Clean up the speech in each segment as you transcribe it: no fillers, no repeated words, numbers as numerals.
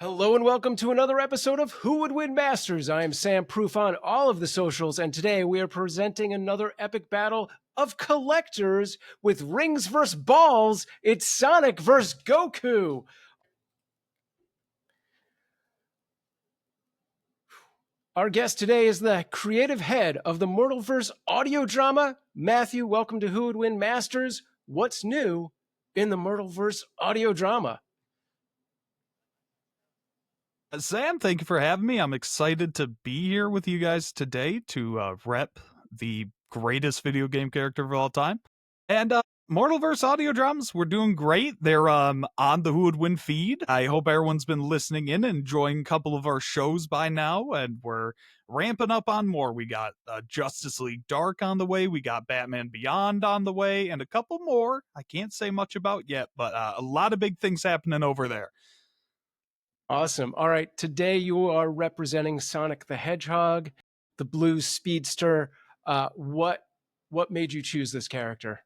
Hello and welcome to another episode of Who Would Win Masters. I am Sam, proof on all of the socials, and today we are presenting another epic battle of collectors with rings versus balls. It's Sonic versus Goku. Our guest today is the creative head of the Mortalverse audio drama. Matthew, welcome to Who Would Win Masters. What's new in the Mortalverse audio drama? Sam, thank you for having me. I'm excited to be here with you guys today to rep the greatest video game character of all time. And Mortalverse audio dramas, we're doing great. They're on the Who Would Win feed. I hope everyone's been listening in and enjoying a couple of our shows by now, and we're ramping up on more. We got Justice League Dark on the way, we got Batman Beyond on the way, and a couple more I can't say much about yet, but a lot of big things happening over there. Awesome. All right. Today you are representing Sonic the Hedgehog, the blue speedster. What made you choose this character?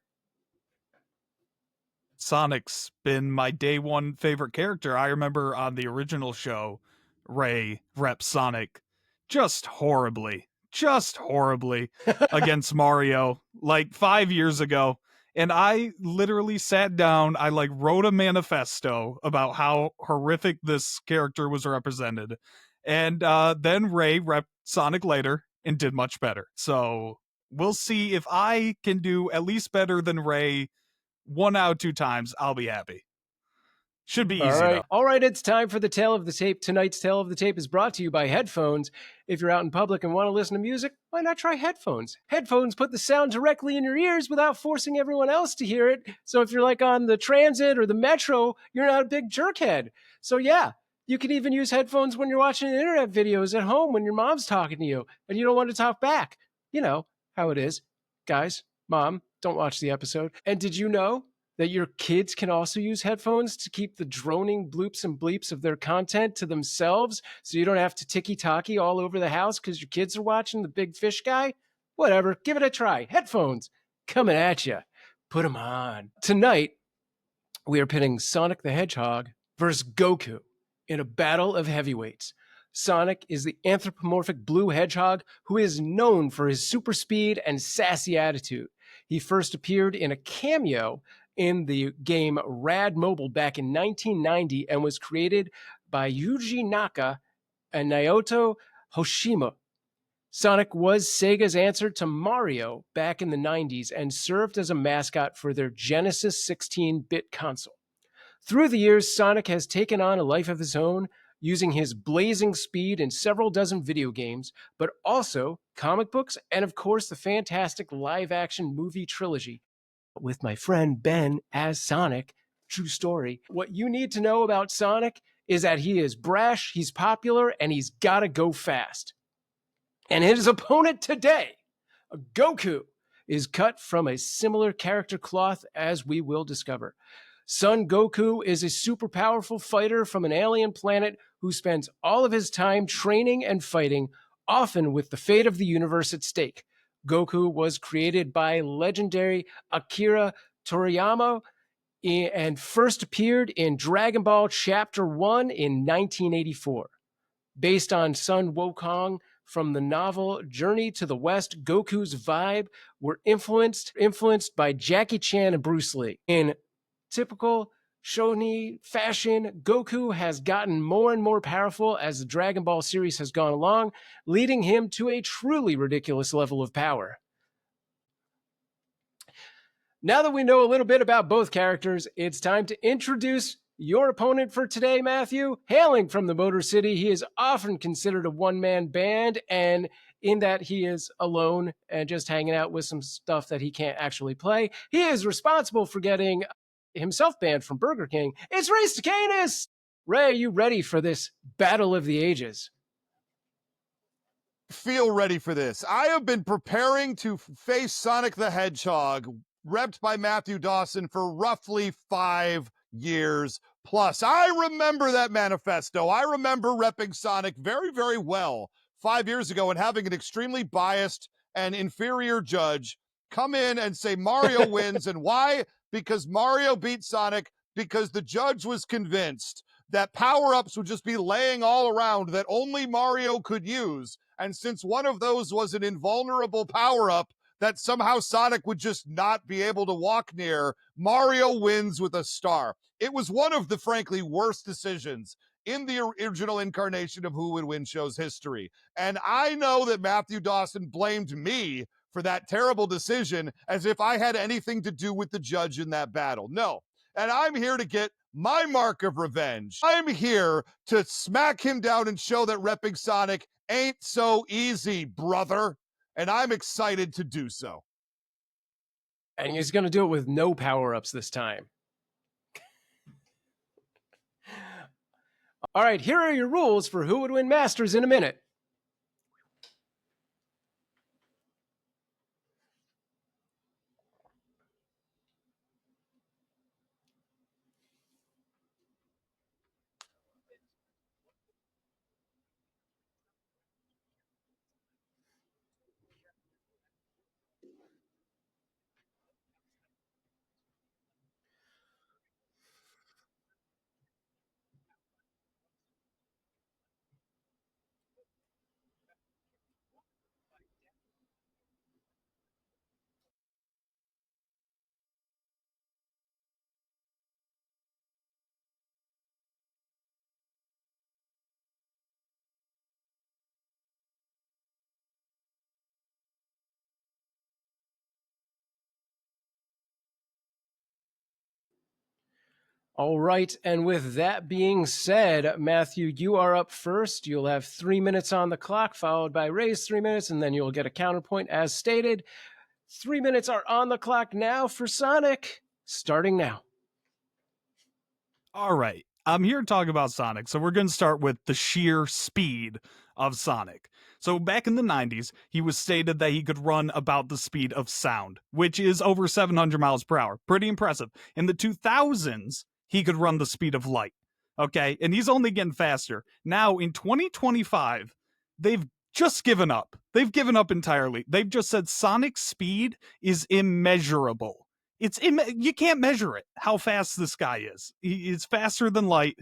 Sonic's been my day one favorite character. I remember on the original show, Ray reps Sonic just horribly against Mario like 5 years ago. And I literally sat down, I wrote a manifesto about how horrific this character was represented. And then Ray repped Sonic later and did much better. So we'll see if I can do at least better than Ray 1 out of 2 times. I'll be happy. Should be easy, though. All right, it's time for the Tale of the Tape. Tonight's Tale of the Tape is brought to you by headphones. If you're out in public and want to listen to music, why not try headphones? Headphones put the sound directly in your ears without forcing everyone else to hear it. So if you're like on the transit or the metro, you're not a big jerkhead. So yeah, you can even use headphones when you're watching internet videos at home when your mom's talking to you and you don't want to talk back. You know how it is. Guys, mom, don't watch the episode. And did you know that your kids can also use headphones to keep the droning bloops and bleeps of their content to themselves so you don't have to ticky-tacky all over the house because your kids are watching the big fish guy? Whatever, give it a try. Headphones coming at you. Put them on. Tonight, we are pitting Sonic the Hedgehog versus Goku in a battle of heavyweights. Sonic is the anthropomorphic blue hedgehog who is known for his super speed and sassy attitude. He first appeared in a cameo in the game Rad Mobile back in 1990 and was created by Yuji Naka and Naoto Hoshima. Sonic was Sega's answer to Mario back in the 90s and served as a mascot for their Genesis 16-bit console. Through the years, Sonic has taken on a life of his own, using his blazing speed in several dozen video games, but also comic books and, of course, the fantastic live-action movie trilogy with my friend Ben as Sonic. True story. What you need to know about Sonic is that he is brash, he's popular, and he's got to go fast. And his opponent today, Goku, is cut from a similar character cloth, as we will discover. Son Goku is a super powerful fighter from an alien planet who spends all of his time training and fighting, often with the fate of the universe at stake. Goku was created by legendary Akira Toriyama and first appeared in Dragon Ball Chapter 1 in 1984. Based on Sun Wukong from the novel Journey to the West, Goku's vibe were influenced by Jackie Chan and Bruce Lee. In typical shonen fashion, Goku has gotten more and more powerful as the Dragon Ball series has gone along, leading him to a truly ridiculous level of power. Now that we know a little bit about both characters, it's time to introduce your opponent for today, Matthew. Hailing from the Motor City, he is often considered a one-man band, and in that he is alone and just hanging out with some stuff that he can't actually play. He is responsible for getting himself banned from Burger King. It's Ray Stakenas! Ray, are you ready for this battle of the ages? Feel ready for this. I have been preparing to face Sonic the Hedgehog, repped by Matthew Dawson, for roughly 5 years plus. I remember that manifesto. I remember repping Sonic very, very well 5 years ago and having an extremely biased and inferior judge come in and say Mario wins. And why? Because Mario beat Sonic, because the judge was convinced that power-ups would just be laying all around that only Mario could use. And since one of those was an invulnerable power-up that somehow Sonic would just not be able to walk near, Mario wins with a star. It was one of the frankly worst decisions in the original incarnation of Who Would Win show's history. And I know that Matthew Dawson blamed me for that terrible decision as if I had anything to do with the judge in that battle. No. And I'm here to get my mark of revenge. I'm here to smack him down and show that repping Sonic ain't so easy, brother. And I'm excited to do so. And he's going to do it with no power-ups this time. All right, here are your rules for Who Would Win Masters in a minute. All right, and with that being said, Matthew, you are up first. You'll have 3 minutes on the clock, followed by Ray's 3 minutes, and then you'll get a counterpoint as stated. 3 minutes are on the clock now for Sonic, starting now. All right. I'm here to talk about Sonic, so we're going to start with the sheer speed of Sonic. So back in the 90s, he was stated that he could run about the speed of sound, which is over 700 miles per hour. Pretty impressive. In the 2000s, he could run the speed of light. Okay, and he's only getting faster. Now, in 2025, they've just given up. They've given up entirely. They've just said Sonic's speed is immeasurable. You can't measure it, how fast this guy is. He's faster than light,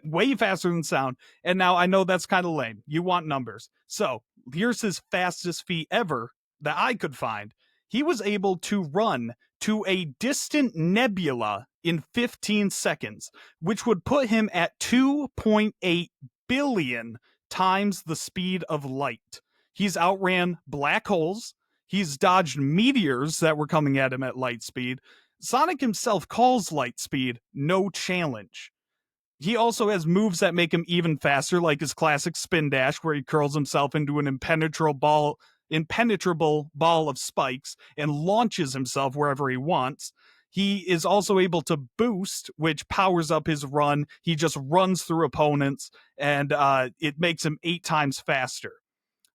way faster than sound. And now I know that's kind of lame. You want numbers. So here's his fastest feat ever that I could find. He was able to run to a distant nebula in 15 seconds, which would put him at 2.8 billion times the speed of light. He's outran black holes. He's dodged meteors that were coming at him at light speed. Sonic himself calls light speed no challenge. He also has moves that make him even faster, like his classic spin dash, where he curls himself into an impenetrable ball of spikes and launches himself wherever he wants. He is also able to boost, which powers up his run. He just runs through opponents, and it makes him 8 times faster.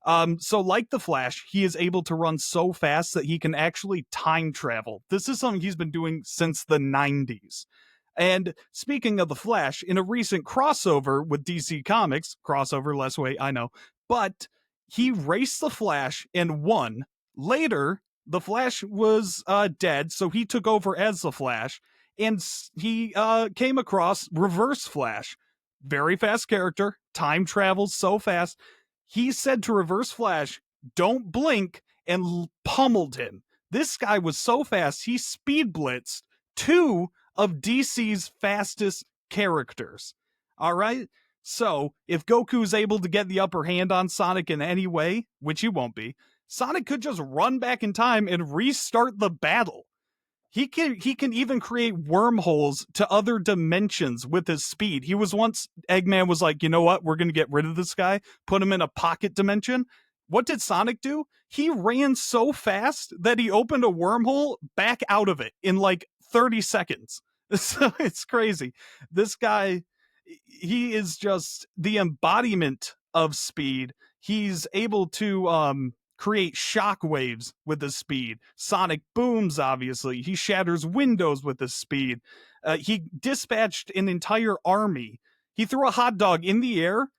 So like the Flash, he is able to run so fast that he can actually time travel. This is something he's been doing since the 90s. And speaking of the Flash, in a recent crossover with DC Comics, crossover, less weight, I know, but he raced the Flash and won. Later, the Flash was dead, so he took over as the Flash, and he came across Reverse Flash. Very fast character, time travels so fast. He said to Reverse Flash, "Don't blink," and pummeled him. This guy was so fast, he speed blitzed 2 of DC's fastest characters. All right? So, if Goku's able to get the upper hand on Sonic in any way, which he won't be, Sonic could just run back in time and restart the battle. He can even create wormholes to other dimensions with his speed. He was once, Eggman was like, you know what, we're going to get rid of this guy, put him in a pocket dimension. What did Sonic do? He ran so fast that he opened a wormhole back out of it in like 30 seconds. So it's crazy. This guy, he is just the embodiment of speed. He's able to create shock waves with his speed. Sonic booms, obviously. He shatters windows with his speed. He dispatched an entire army. He threw a hot dog in the air,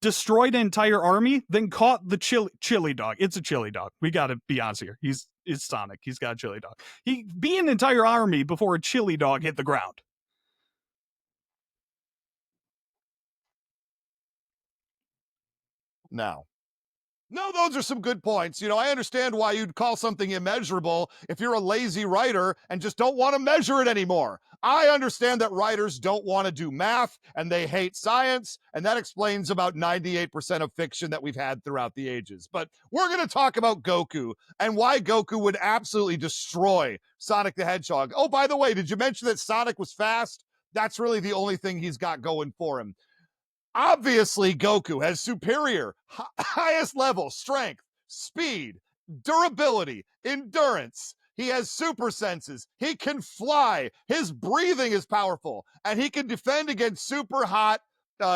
destroyed an entire army, then caught the chili dog. It's a chili dog. We got to be honest here. It's Sonic. He's got a chili dog. He beat an entire army before a chili dog hit the ground. now. No, those are some good points. I understand why you'd call something immeasurable if you're a lazy writer and just don't want to measure it anymore. I understand that writers don't want to do math and they hate science, and that explains about 98% of fiction that we've had throughout the ages. But we're going to talk about Goku and why Goku would absolutely destroy Sonic the Hedgehog. Oh, by the way, did you mention that Sonic was fast? That's really the only thing he's got going for him. Obviously, Goku has superior, highest level strength, speed, durability, endurance. He has super senses. He can fly. His breathing is powerful, and he can defend against super hot,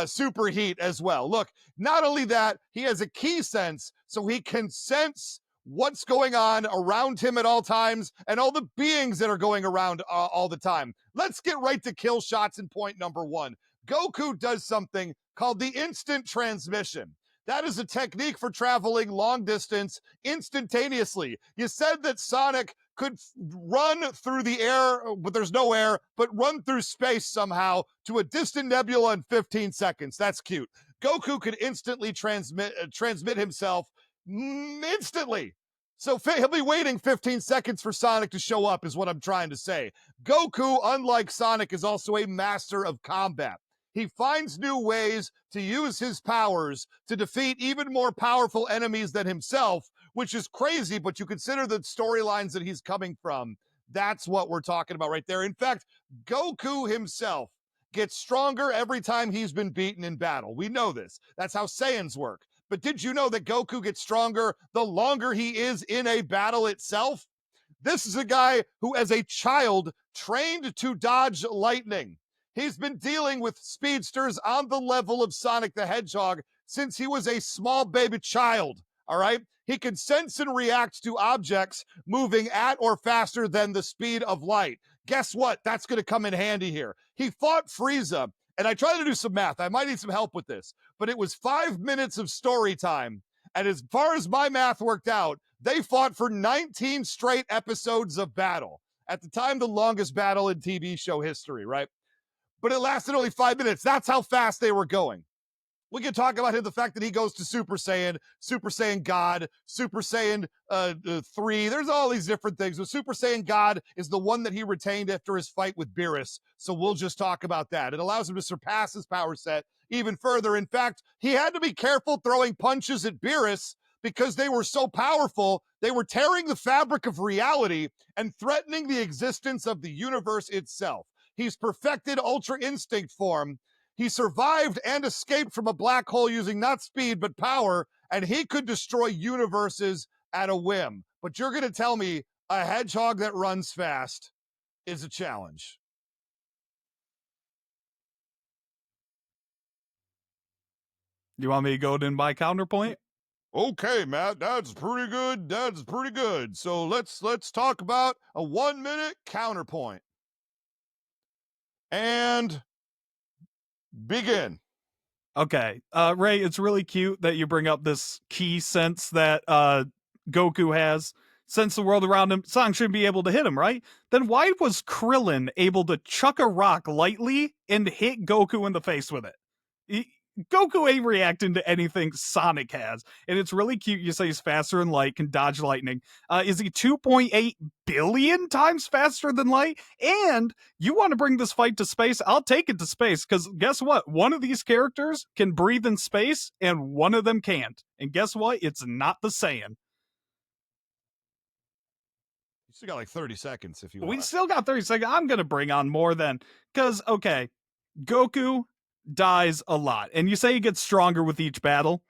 super heat as well. Look, not only that, he has a key sense, so he can sense what's going on around him at all times and all the beings that are going around all the time. Let's get right to kill shots in point number one. Goku does something called the instant transmission. That is a technique for traveling long distance instantaneously. You said that Sonic could run through the air, but there's no air, but run through space somehow to a distant nebula in 15 seconds. That's cute. Goku could instantly transmit himself instantly. So he'll be waiting 15 seconds for Sonic to show up, is what I'm trying to say. Goku, unlike Sonic, is also a master of combat. He finds new ways to use his powers to defeat even more powerful enemies than himself, which is crazy, but you consider the storylines that he's coming from. That's what we're talking about right there. In fact, Goku himself gets stronger every time he's been beaten in battle. We know this. That's how Saiyans work. But did you know that Goku gets stronger the longer he is in a battle itself? This is a guy who, as a child, trained to dodge lightning. He's been dealing with speedsters on the level of Sonic the Hedgehog since he was a small baby child, all right? He can sense and react to objects moving at or faster than the speed of light. Guess what? That's going to come in handy here. He fought Frieza, and I tried to do some math. I might need some help with this, but it was 5 minutes of story time. And as far as my math worked out, they fought for 19 straight episodes of battle. At the time, the longest battle in TV show history, right? But it lasted only 5 minutes. That's how fast they were going. We can talk about him, the fact that he goes to Super Saiyan God, Super Saiyan 3. There's all these different things. But Super Saiyan God is the one that he retained after his fight with Beerus. So we'll just talk about that. It allows him to surpass his power set even further. In fact, he had to be careful throwing punches at Beerus because they were so powerful. They were tearing the fabric of reality and threatening the existence of the universe itself. He's perfected Ultra Instinct form. He survived and escaped from a black hole using not speed, but power, and he could destroy universes at a whim. But you're going to tell me a hedgehog that runs fast is a challenge. You want me to go in my counterpoint? Okay, Matt, that's pretty good. That's pretty good. So let's talk about a 1 minute counterpoint. And begin. Okay. Ray, it's really cute that you bring up this key sense that Goku has. Sense the world around him. Sonic shouldn't be able to hit him, right? Then why was Krillin able to chuck a rock lightly and hit Goku in the face with it? Goku ain't reacting to anything Sonic has. And it's really cute. You say he's faster than light, can dodge lightning. Is he 2.8 billion times faster than light? And you want to bring this fight to space? I'll take it to space, because guess what? One of these characters can breathe in space, and one of them can't. And guess what? It's not the Saiyan. You still got like 30 seconds if you want. We still got 30 seconds. I'm going to bring on more than, because, okay, Goku dies a lot, and you say he gets stronger with each battle,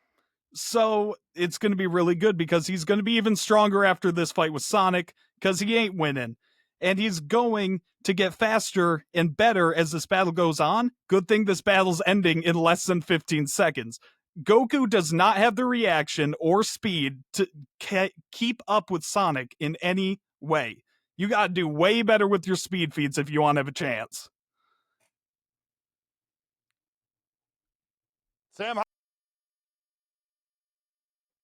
so it's going to be really good because he's going to be even stronger after this fight with Sonic, because he ain't winning, and he's going to get faster and better as this battle goes on. Good thing this battle's ending in less than 15 seconds. Goku does not have the reaction or speed to keep up with Sonic in any way. You got to do way better with your speed feeds if you want to have a chance. Sam,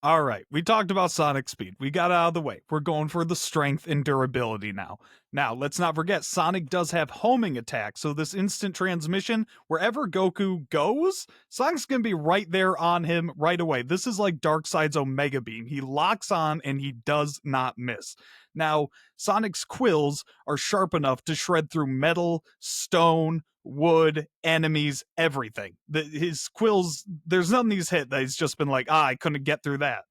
All right, we talked about Sonic speed. We got it out of the way. We're going for the strength and durability now. Now, let's not forget, Sonic does have homing attacks, so this instant transmission, wherever Goku goes, Sonic's going to be right there on him right away. This is like Darkseid's Omega Beam. He locks on and he does not miss. Now, Sonic's quills are sharp enough to shred through metal, stone, wood, enemies, everything. His quills, there's nothing he's hit that he's just been like, I couldn't get through that.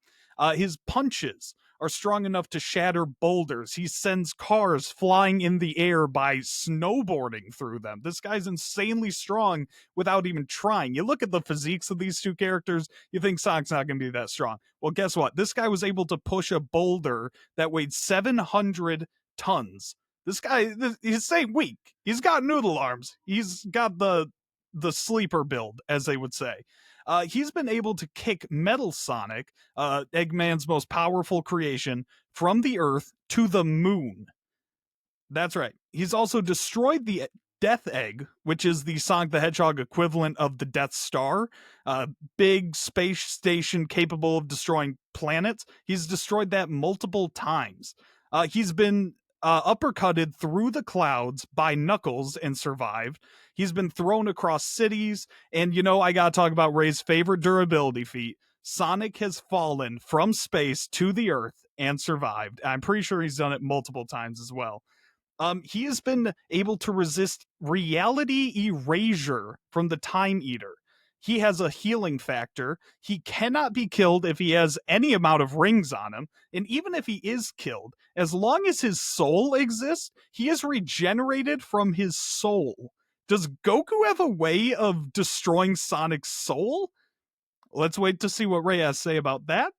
His punches are strong enough to shatter boulders. He sends cars flying in the air by snowboarding through them. This guy's insanely strong without even trying. You look at the physiques of these two characters, you think Sonic's not going to be that strong. Well, guess what? This guy was able to push a boulder that weighed 700 tons. This guy, he's same weak. He's got noodle arms. He's got the sleeper build, as they would say. He's been able to kick Metal Sonic, Eggman's most powerful creation, from the Earth to the moon. That's right. He's also destroyed the Death Egg, which is the Sonic the Hedgehog equivalent of the Death Star, big space station capable of destroying planets. He's destroyed that multiple times. He's been uppercutted through the clouds by Knuckles and survived. He's been thrown across cities, and I gotta talk about Ray's favorite durability feat. Sonic has fallen from space to the Earth and survived. I'm pretty sure he's done it multiple times as well. He has been able to resist reality erasure from the Time Eater. He has a healing factor. He cannot be killed if he has any amount of rings on him. And even if he is killed, as long as his soul exists, he is regenerated from his soul. Does Goku have a way of destroying Sonic's soul? Let's wait to see what Ray has to say about that.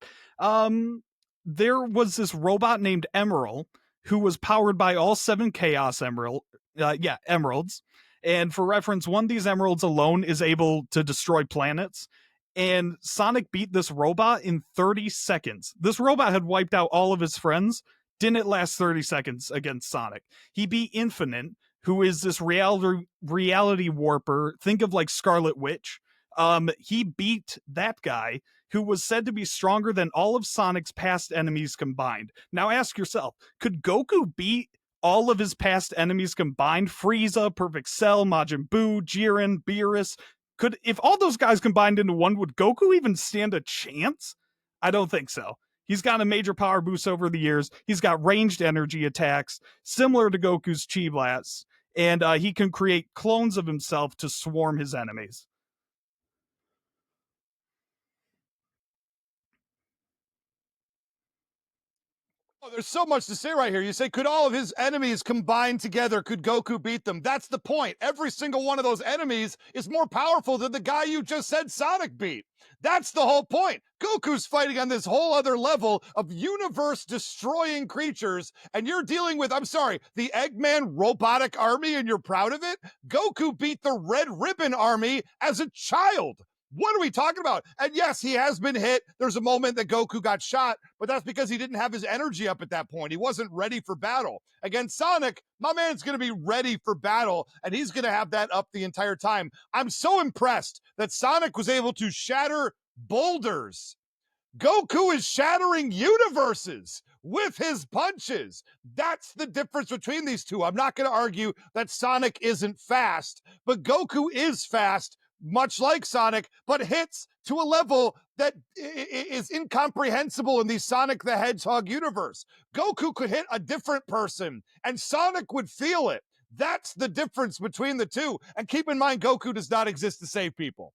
There was this robot named Emerald who was powered by all 7 Chaos Emeralds. And for reference, one of these emeralds alone is able to destroy planets. And Sonic beat this robot in 30 seconds. This robot had wiped out all of his friends. Didn't last 30 seconds against Sonic. He beat Infinite, who is this reality warper. Think of like Scarlet Witch. He beat that guy, who was said to be stronger than all of Sonic's past enemies combined. Now ask yourself, could Goku beat all of his past enemies combined? Frieza, Perfect Cell, Majin Buu, Jiren, Beerus. If all those guys combined into one, would Goku even stand a chance? I don't think so. He's got a major power boost over the years. He's got ranged energy attacks, similar to Goku's Chi Blasts, and he can create clones of himself to swarm his enemies. Oh, there's so much to say right here. You say, could all of his enemies combined together, could Goku beat them? That's the point. Every single one of those enemies is more powerful than the guy you just said Sonic beat. That's the whole point. Goku's fighting on this whole other level of universe-destroying creatures, and you're dealing with, I'm sorry, the Eggman robotic army, and you're proud of it? Goku beat the Red Ribbon army as a child. What are we talking about? And yes, he has been hit. There's a moment that Goku got shot, but that's because he didn't have his energy up at that point. He wasn't ready for battle. Against Sonic, my man's going to be ready for battle, and he's going to have that up the entire time. I'm so impressed that Sonic was able to shatter boulders. Goku is shattering universes with his punches. That's the difference between these two. I'm not going to argue that Sonic isn't fast, but Goku is fast, much like Sonic, but hits to a level that is incomprehensible in the Sonic the Hedgehog universe. Goku could hit a different person, and Sonic would feel it. That's the difference between the two. And keep in mind, Goku does not exist to save people.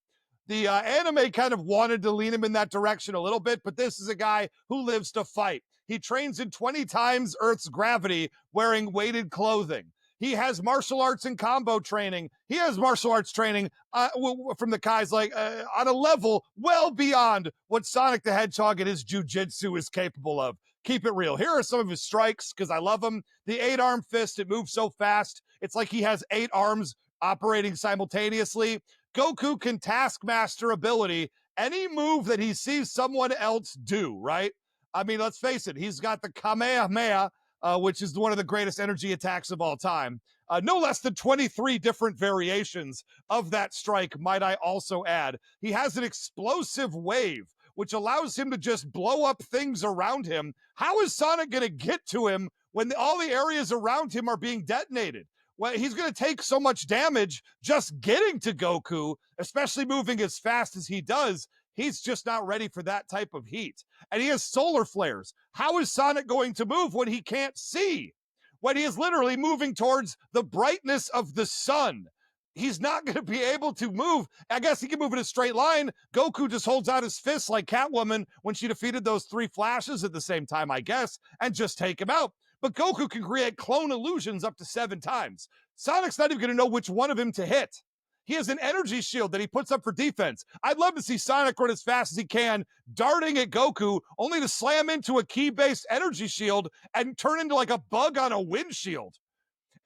The anime kind of wanted to lean him in that direction a little bit, but this is a guy who lives to fight. He trains in 20 times Earth's gravity wearing weighted clothing. He has martial arts and combo training. He has martial arts training from the guys on a level well beyond what Sonic the Hedgehog and his jujitsu is capable of. Keep it real. Here are some of his strikes because I love them. The 8-arm fist, it moves so fast. It's like he has 8 arms operating simultaneously. Goku can taskmaster ability any move that he sees someone else do, right? I mean, let's face it. He's got the Kamehameha, which is one of the greatest energy attacks of all time. No less than 23 different variations of that strike, might I also add. He has an explosive wave, which allows him to just blow up things around him. How is Sonic going to get to him when all the areas around him are being detonated? Well, he's going to take so much damage just getting to Goku, especially moving as fast as he does. He's just not ready for that type of heat. And he has solar flares. How is Sonic going to move when he can't see? When he is literally moving towards the brightness of the sun? He's not going to be able to move. I guess he can move in a straight line. Goku just holds out his fists like Catwoman when she defeated those 3 flashes at the same time, I guess, and just take him out. But Goku can create clone illusions up to 7 times. Sonic's not even going to know which one of him to hit. He has an energy shield that he puts up for defense. I'd love to see Sonic run as fast as he can, darting at Goku, only to slam into a key-based energy shield and turn into like a bug on a windshield.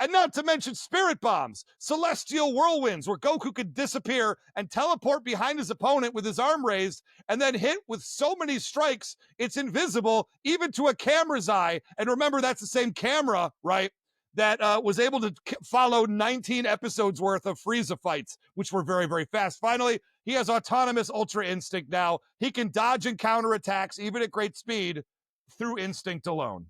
And not to mention spirit bombs, celestial whirlwinds, where Goku could disappear and teleport behind his opponent with his arm raised, and then hit with so many strikes, it's invisible, even to a camera's eye. And remember, that's the same camera, right, that was able to follow 19 episodes worth of Frieza fights, which were very, very fast. Finally, he has autonomous Ultra Instinct now. He can dodge and counter attacks, even at great speed, through instinct alone.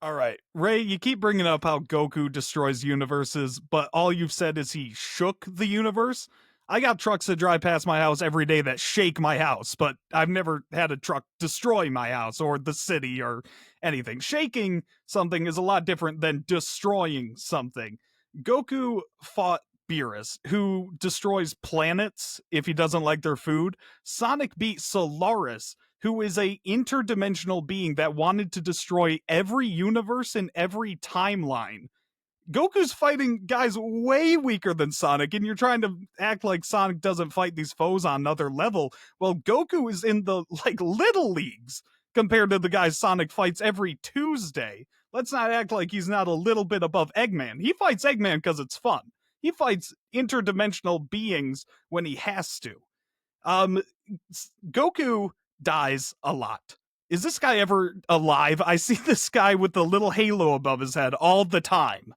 All right, Ray, you keep bringing up how Goku destroys universes, but all you've said is he shook the universe. I got trucks that drive past my house every day that shake my house, but I've never had a truck destroy my house or the city or anything. Shaking something is a lot different than destroying something. Goku fought Beerus, who destroys planets if he doesn't like their food. Sonic beat Solaris, who is a interdimensional being that wanted to destroy every universe and every timeline. Goku's fighting guys way weaker than Sonic, and you're trying to act like Sonic doesn't fight these foes on another level. Well, Goku is in the little leagues compared to the guys Sonic fights every Tuesday. Let's not act like he's not a little bit above Eggman. He fights Eggman because it's fun. He fights interdimensional beings when he has to. Goku dies a lot. Is this guy ever alive? I see this guy with the little halo above his head all the time.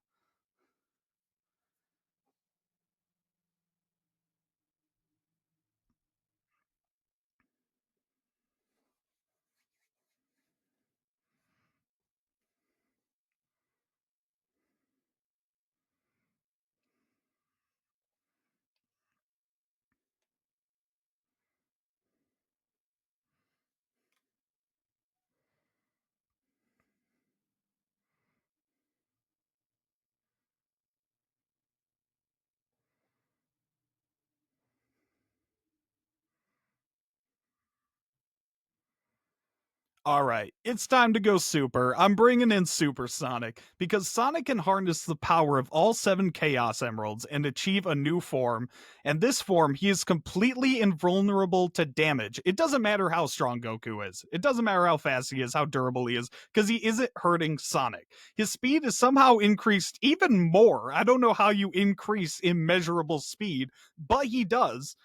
All right, it's time to go super. I'm bringing in Super Sonic because Sonic can harness the power of all 7 Chaos Emeralds and achieve a new form. And this form, he is completely invulnerable to damage. It doesn't matter how strong Goku is. It doesn't matter how fast he is, how durable he is, because he isn't hurting Sonic. His speed is somehow increased even more. I don't know how you increase immeasurable speed, but he does.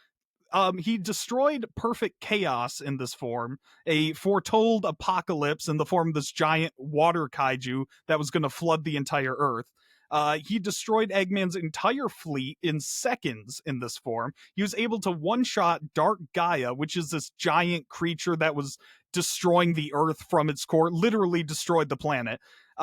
He destroyed perfect chaos in this form, a foretold apocalypse in the form of this giant water kaiju that was going to flood the entire Earth. He destroyed Eggman's entire fleet in seconds in this form. He was able to one-shot Dark Gaia, which is this giant creature that was destroying the Earth from its core, literally destroyed the planet.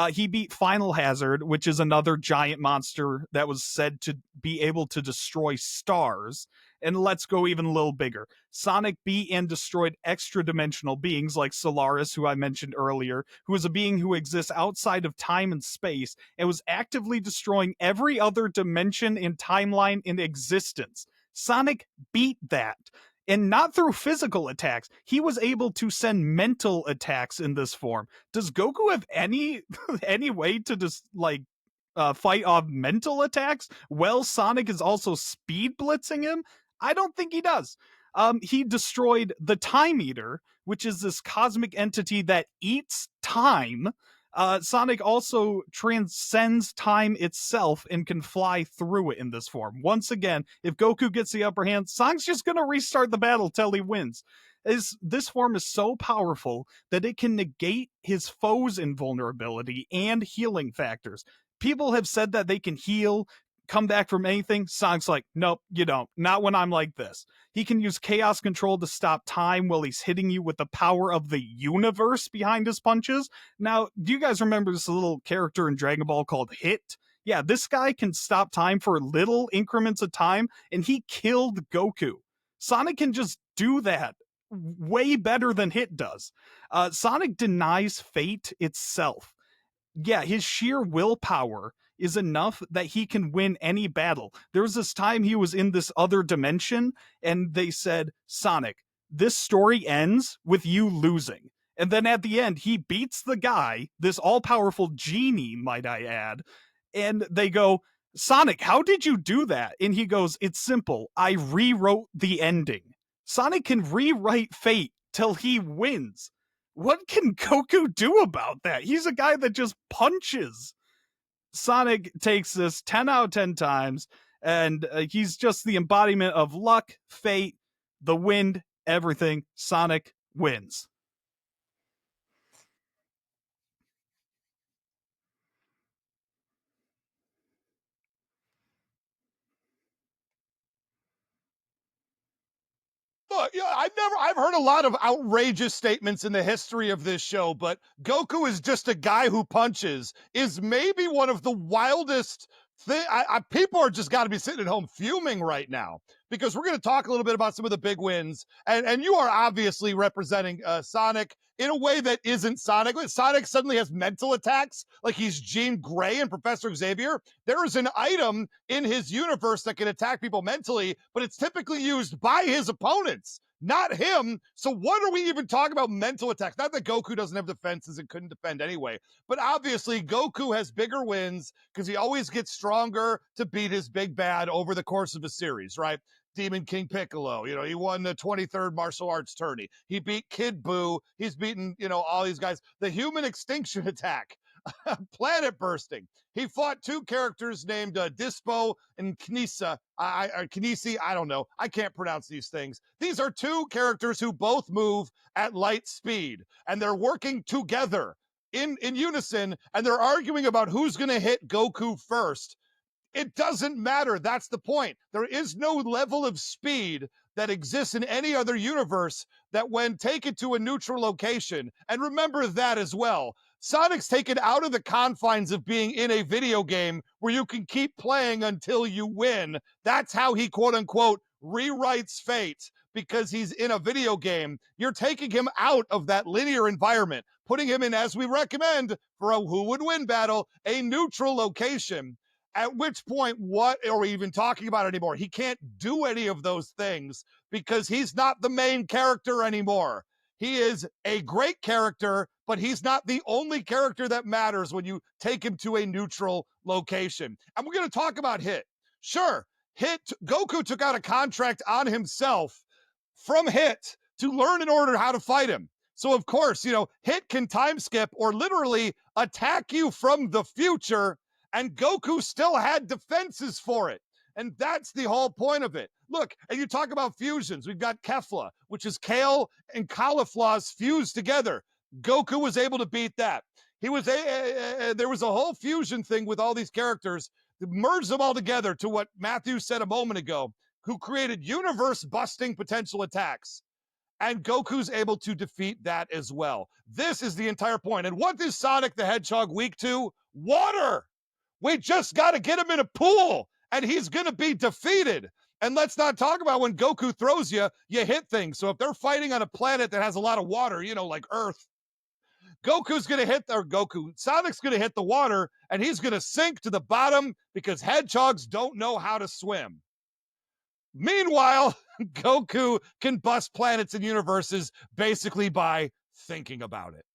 He beat Final Hazard, which is another giant monster that was said to be able to destroy stars. And let's go even a little bigger. Sonic beat and destroyed extra-dimensional beings like Solaris, who I mentioned earlier, who is a being who exists outside of time and space and was actively destroying every other dimension and timeline in existence. Sonic beat that. And not through physical attacks. He was able to send mental attacks in this form. Does Goku have any way to just fight off mental attacks? Well, Sonic is also speed blitzing him. I don't think he does. He destroyed the Time Eater, which is this cosmic entity that eats time. Sonic also transcends time itself and can fly through it in this form. Once again, if Goku gets the upper hand, Sonic's just gonna restart the battle till he wins. This form is so powerful that it can negate his foe's invulnerability and healing factors. People have said that they can heal, come back from anything. Sonic's like, nope, you don't. Not when I'm like this. He can use chaos control to stop time while he's hitting you with the power of the universe behind his punches. Now, do you guys remember this little character in Dragon Ball called Hit? Yeah, this guy can stop time for little increments of time, and he killed Goku. Sonic can just do that way better than Hit does. Sonic denies fate itself. Yeah, his sheer willpower is enough that he can win any battle. There was this time he was in this other dimension, and they said, Sonic, this story ends with you losing. And then at the end, he beats the guy, this all powerful genie, might I add. And they go, Sonic, how did you do that? And he goes, it's simple. I rewrote the ending. Sonic can rewrite fate till he wins. What can Goku do about that? He's a guy that just punches. Sonic takes this 10 out of 10 times, and he's just the embodiment of luck, fate, the wind, everything. Sonic wins. Look, I've heard a lot of outrageous statements in the history of this show, but Goku is just a guy who punches is maybe one of the wildest thing. People are just got to be sitting at home fuming right now because we're going to talk a little bit about some of the big wins, and you are obviously representing Sonic in a way that isn't Sonic. Sonic suddenly has mental attacks like he's Jean Grey and Professor Xavier. There is an item in his universe that can attack people mentally, but it's typically used by his opponents, not him. So what are we even talking about mental attacks? Not that Goku doesn't have defenses and couldn't defend anyway, but obviously Goku has bigger wins because he always gets stronger to beat his big bad over the course of a series, right? Demon King Piccolo, he won the 23rd martial arts tourney. He beat Kid Buu. He's beaten, all these guys. The human extinction attack, planet bursting. He fought two characters named Dispo and Knisa. Knisi, I don't know. I can't pronounce these things. These are two characters who both move at light speed, and they're working together in unison, and they're arguing about who's going to hit Goku first. It doesn't matter. That's the point. There is no level of speed that exists in any other universe that when taken to a neutral location, and remember that as well, Sonic's taken out of the confines of being in a video game where you can keep playing until you win. That's how he, quote unquote, rewrites fate because he's in a video game. You're taking him out of that linear environment, putting him in, as we recommend for a who would win battle, a neutral location. At which point, what are we even talking about anymore? He can't do any of those things because he's not the main character anymore. He is a great character, but he's not the only character that matters when you take him to a neutral location. And we're going to talk about Hit. Sure, Goku took out a contract on himself from Hit to learn in order how to fight him. So, of course, Hit can time skip or literally attack you from the future, and Goku still had defenses for it. And that's the whole point of it. Look, and you talk about fusions. We've got Kefla, which is kale and cauliflowers fused together. Goku was able to beat that. There was a whole fusion thing with all these characters, merged them all together to what Matthew said a moment ago, who created universe-busting potential attacks. And Goku's able to defeat that as well. This is the entire point. And what is Sonic the Hedgehog weak to? Water! We just got to get him in a pool, and he's going to be defeated. And let's not talk about when Goku throws you, you hit things. So if they're fighting on a planet that has a lot of water, like Earth, Sonic's going to hit the water, and he's going to sink to the bottom because hedgehogs don't know how to swim. Meanwhile, Goku can bust planets and universes basically by thinking about it.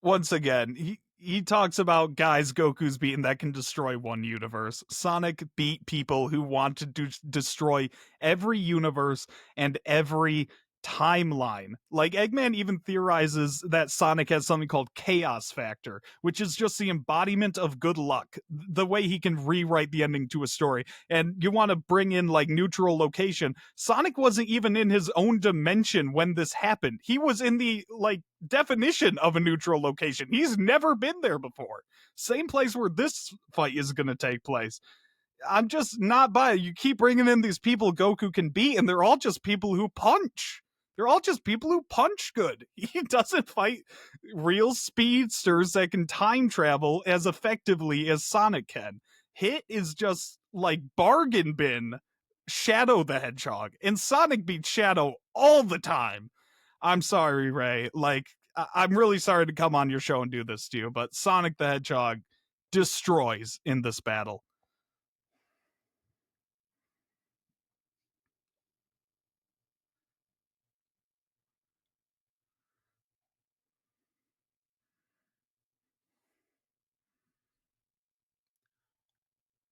Once again, he talks about guys Goku's beaten that can destroy one universe. Sonic beat people who want to destroy every universe and every timeline. Like, Eggman even theorizes that Sonic has something called chaos factor, which is just the embodiment of good luck, the way he can rewrite the ending to a story. And you want to bring in like neutral location. Sonic wasn't even in his own dimension when this happened. He was in the like definition of a neutral location. He's never been there before. Same place where this fight is going to take place. I'm just not by it. You keep bringing in these people Goku can beat, and they're all just people who punch. They're all just people who punch good. He doesn't fight real speedsters that can time travel as effectively as Sonic can. Hit is just like bargain bin Shadow the Hedgehog, and Sonic beats Shadow all the time. I'm sorry, Ray. Like, I'm really sorry to come on your show and do this to you, but Sonic the Hedgehog destroys in this battle.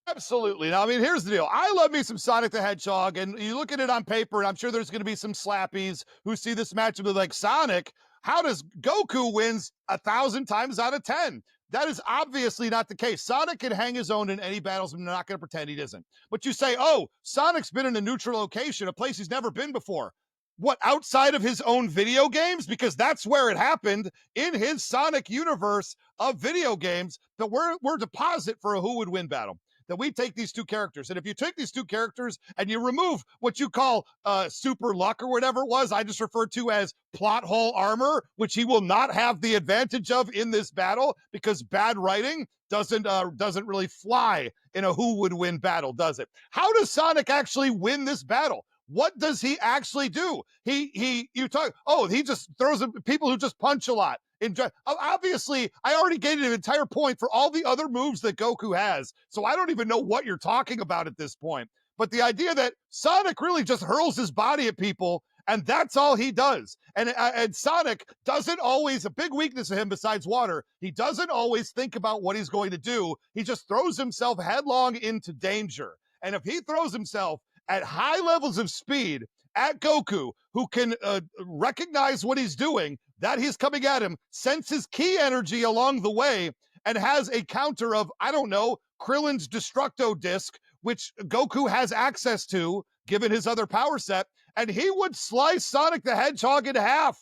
Absolutely. Now, I mean, here's the deal. I love me some Sonic the Hedgehog, and you look at it on paper, and I'm sure there's going to be some slappies who see this match and be like, Sonic, how does Goku wins 1,000 times out of 10? That is obviously not the case. Sonic can hang his own in any battles. I'm not going to pretend he doesn't. But you say, oh, Sonic's been in a neutral location, a place he's never been before. What, outside of his own video games? Because that's where it happened, in his Sonic universe of video games. But we're deposit for a who would win battle, that we take these two characters. And if you take these two characters and you remove what you call super luck or whatever it was, I just refer to as plot hole armor, which he will not have the advantage of in this battle because bad writing doesn't really fly in a who would win battle, does it? How does Sonic actually win this battle? What does he actually do? You talk, oh, he just throws people who just punch a lot. Obviously, I already gave an entire point for all the other moves that Goku has, so I don't even know what you're talking about at this point. But the idea that Sonic really just hurls his body at people, and that's all he does. And Sonic doesn't always, a big weakness of him besides water, he doesn't always think about what he's going to do. He just throws himself headlong into danger. And if he throws himself at high levels of speed at Goku, who can recognize what he's doing, that he's coming at him, senses ki energy along the way, and has a counter of, I don't know, Krillin's Destructo Disc, which Goku has access to, given his other power set, and he would slice Sonic the Hedgehog in half.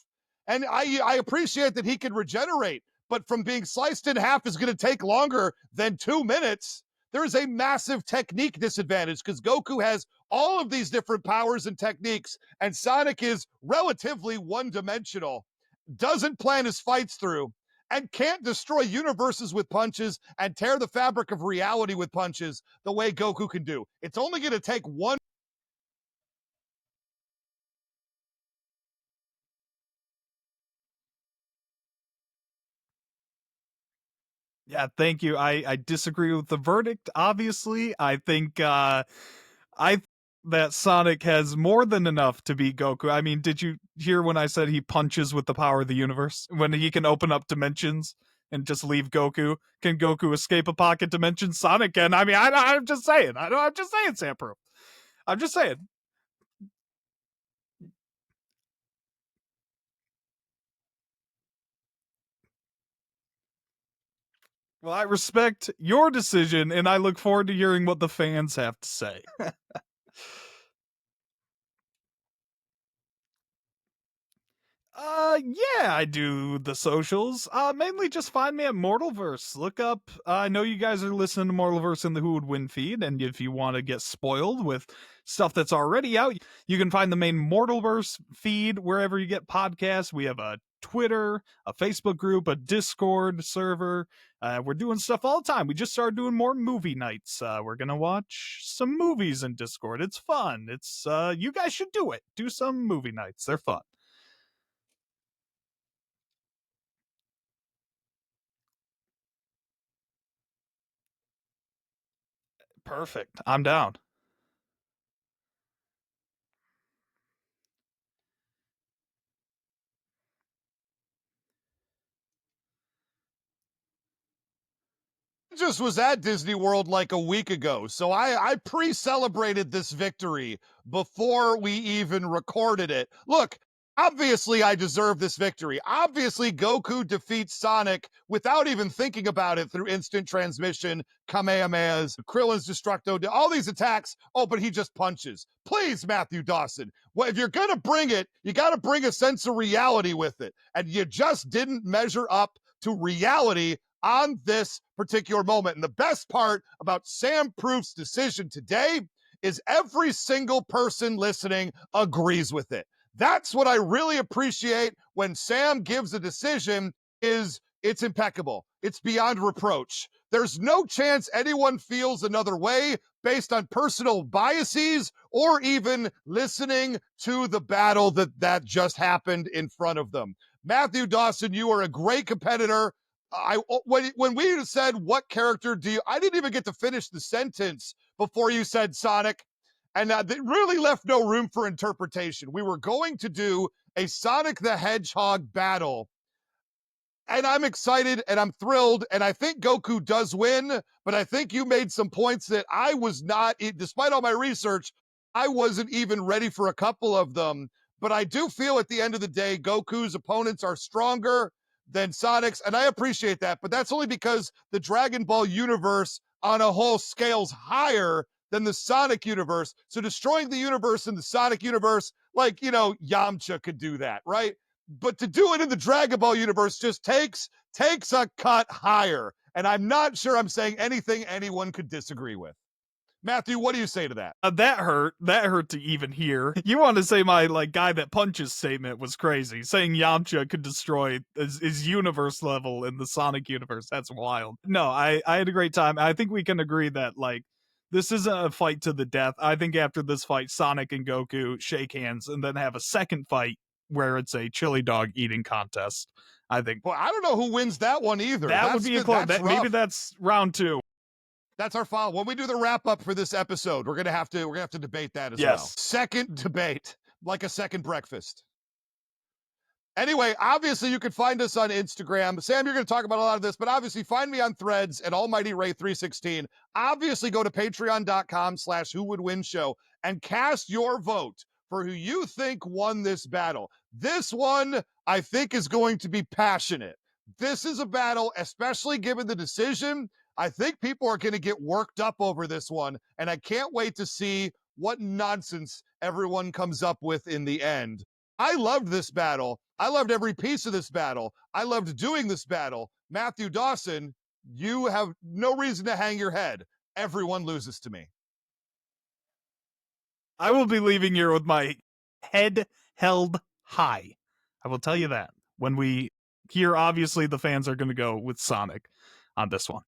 And I appreciate that he can regenerate, but from being sliced in half is going to take longer than 2 minutes. There is a massive technique disadvantage because Goku has all of these different powers and techniques, and Sonic is relatively one-dimensional, doesn't plan his fights through, and can't destroy universes with punches and tear the fabric of reality with punches the way Goku can do. It's only going to take one. Yeah, thank you. I disagree with the verdict, obviously. I think I that Sonic has more than enough to beat Goku. I mean, did you hear when I said he punches with the power of the universe? When he can open up dimensions and just leave Goku? Can Goku escape a pocket dimension? Sonic can. I mean, I'm just saying. I'm just saying, Sampro. I'm just saying. Well, I respect your decision, and I look forward to hearing what the fans have to say. Yeah, I do the socials. Mainly just find me at Mortalverse. Look up, I know you guys are listening to Mortalverse in the Who Would Win feed, and if you want to get spoiled with stuff that's already out, you can find the main Mortalverse feed wherever you get podcasts. We have a Twitter, a Facebook group, a Discord server. We're doing stuff all the time. We just started doing more movie nights. We're gonna watch some movies in Discord. It's fun. It's you guys should do it. Do some movie nights. They're fun. Perfect. I'm down. just was at Disney World like a week ago, so I pre-celebrated this victory before we even recorded it. Look, obviously I deserve this victory. Obviously Goku defeats Sonic without even thinking about it through instant transmission, Kamehamehas, Krillin's Destructo, all these attacks. Oh, but he just punches. Please, Matthew Dawson. Well, if you're going to bring it, you got to bring a sense of reality with it. And you just didn't measure up to reality on this particular moment. And the best part about Sam Proof's decision today is every single person listening agrees with it. That's what I really appreciate when Sam gives a decision is it's impeccable. It's beyond reproach. There's no chance anyone feels another way based on personal biases or even listening to the battle that just happened in front of them. Matthew Dawson, you are a great competitor. When we said what character do you, I didn't even get to finish the sentence before you said Sonic, and that really left no room for interpretation. We were going to do a Sonic the Hedgehog battle, and I'm excited and I'm thrilled, and I think Goku does win, but I think you made some points that I was not, despite all my research, I wasn't even ready for a couple of them. But I do feel at the end of the day, Goku's opponents are stronger than Sonic's, and I appreciate that, but that's only because the Dragon Ball universe on a whole scales higher than the Sonic universe. So destroying the universe in the Sonic universe, like, Yamcha could do that, right? But to do it in the Dragon Ball universe just takes a cut higher. And I'm not sure I'm saying anything anyone could disagree with. Matthew, what do you say to that? That hurt to even hear. You want to say my guy that punches statement was crazy. Saying Yamcha could destroy his universe level in the Sonic universe. That's wild. No, I had a great time. I think we can agree that this isn't a fight to the death. I think after this fight, Sonic and Goku shake hands and then have a second fight where it's a chili dog eating contest. I think. Well, I don't know who wins that one either. That would be a close. Maybe that's round 2. That's our final. When we do the wrap up for this episode, we're gonna have to debate that as well. Second debate, like a second breakfast. Anyway, obviously you can find us on Instagram. Sam, you're going to talk about a lot of this, but obviously find me on Threads at Almighty Ray 316. Obviously go to patreon.com/whowouldwinshow and cast your vote for who you think won this battle. This one, I think, is going to be passionate. This is a battle, especially given the decision. I think people are going to get worked up over this one, and I can't wait to see what nonsense everyone comes up with in the end. I loved this battle. I loved every piece of this battle. I loved doing this battle. Matthew Dawson, you have no reason to hang your head. Everyone loses to me. I will be leaving here with my head held high. I will tell you that. When we hear, obviously, the fans are going to go with Sonic on this one.